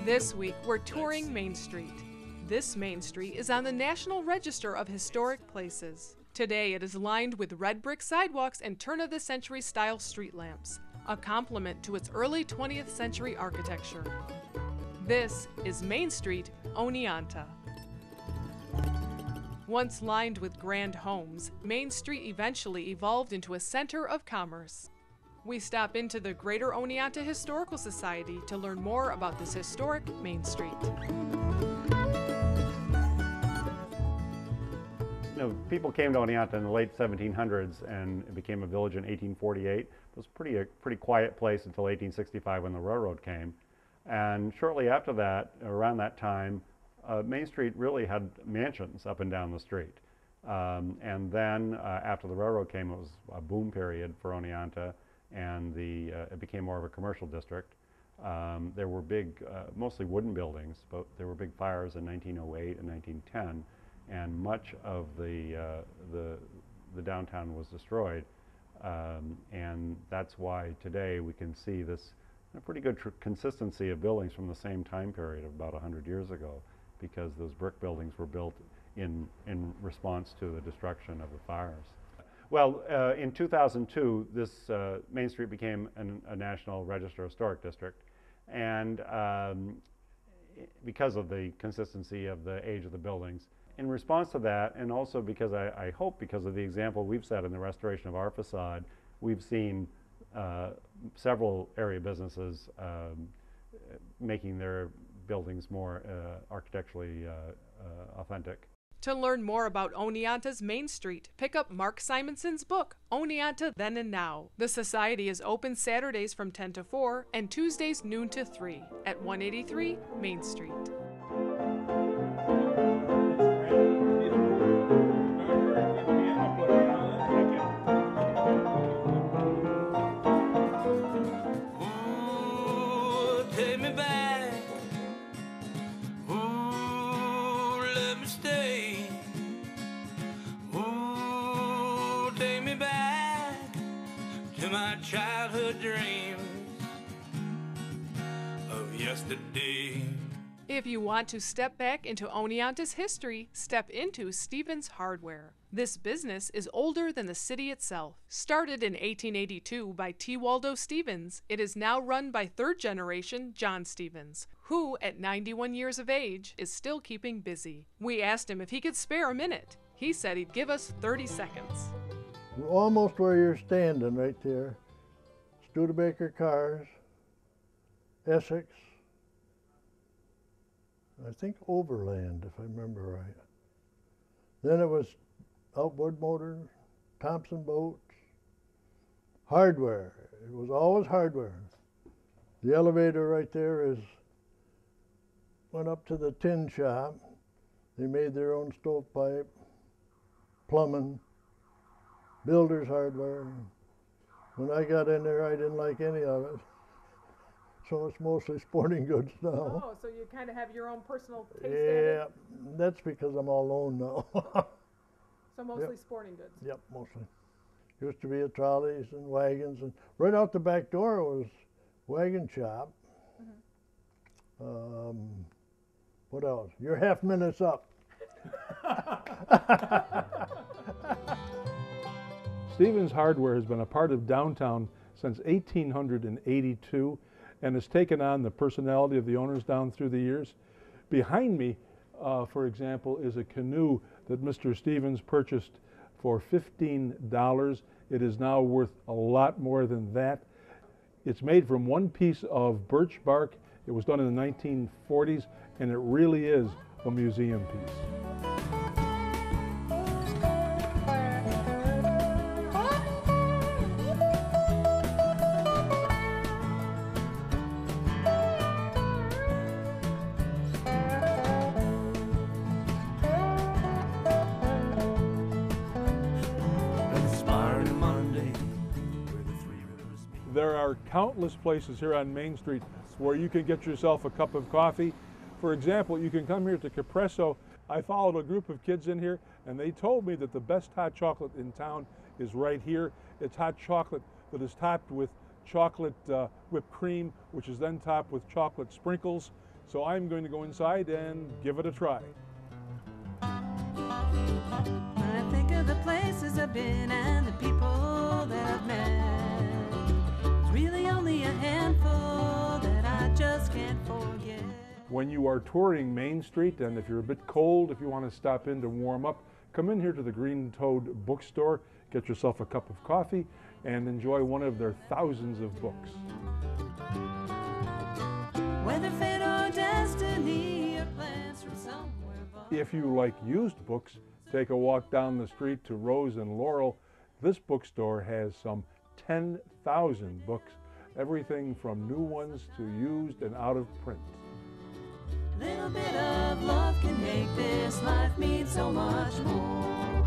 This week, we're touring Main Street. This Main Street is on the National Register of Historic Places. Today, it is lined with red brick sidewalks and turn-of-the-century style street lamps, a complement to its early 20th century architecture. This is Main Street, Oneonta. Once lined with grand homes, Main Street eventually evolved into a center of commerce. We stop into the Greater Oneonta Historical Society to learn more about this historic Main Street. People came to Oneonta in the late 1700s and it became a village in 1848. It was a pretty quiet place until 1865 when the railroad came. And shortly after that, around that time, Main Street really had mansions up and down the street. And then after the railroad came, it was a boom period for Oneonta, and it became more of a commercial district. There were big, mostly wooden buildings, but there were big fires in 1908 and 1910, and much of the downtown was destroyed. And that's why today we can see this pretty good consistency of buildings from the same time period of about 100 years ago, because those brick buildings were built in response to the destruction of the fires. Well, in 2002, this Main Street became a National Register Historic District, and because of the consistency of the age of the buildings. In response to that, and also because I hope because of the example we've set in the restoration of our facade, we've seen several area businesses making their buildings more architecturally authentic. To learn more about Oneonta's Main Street, pick up Mark Simonson's book, Oneonta Then and Now. The Society is open Saturdays from 10 to 4 and Tuesdays noon to 3 at 183 Main Street. Take me back, ooh, let me stay, ooh, take me back to my childhood dreams of yesterday. If you want to step back into Oneonta's history, step into Stevens Hardware. This business is older than the city itself. Started in 1882 by T. Waldo Stevens, it is now run by third generation John Stevens, who, at 91 years of age, is still keeping busy. We asked him if he could spare a minute. He said he'd give us 30 seconds. We're almost where you're standing right there. Studebaker cars, Essex, I think Overland, if I remember right. Then it was Outboard Motors, Thompson Boats, hardware. It was always hardware. The elevator right there went up to the tin shop. They made their own stovepipe, plumbing, builder's hardware. When I got in there, I didn't like any of it. So it's mostly sporting goods now. Oh, so you kind of have your own personal taste in Yeah, it? that's because I'm all alone now. So mostly Yep. sporting goods? Yep, mostly. Used to be a trolleys and wagons, and right out the back door was wagon shop. What else? Your half minute's up. Stevens Hardware has been a part of downtown since 1882 and has taken on the personality of the owners down through the years. Behind me, for example, is a canoe that Mr. Stevens purchased for $15. It is now worth a lot more than that. It's made from one piece of birch bark. It was done in the 1940s, and it really is a museum piece. There are countless places here on Main Street where you can get yourself a cup of coffee. For example, you can come here to Capresso. I followed a group of kids in here and they told me that the best hot chocolate in town is right here. It's hot chocolate that is topped with chocolate whipped cream, which is then topped with chocolate sprinkles. So I'm going to go inside and give it a try. When I think of the places I've been and the people that I've met, it's really only a handful that I just can't forget. When you are touring Main Street, and if you're a bit cold, if you want to stop in to warm up, come in here to the Green Toad bookstore, get yourself a cup of coffee, and enjoy one of their thousands of books. Whether fate or destiny or plans from somewhere far. If you like used books, take a walk down the street to Rose and Laurel. This bookstore has some 10,000 books, everything from new ones to used and out of print. Little bit of love can make this life mean so much more.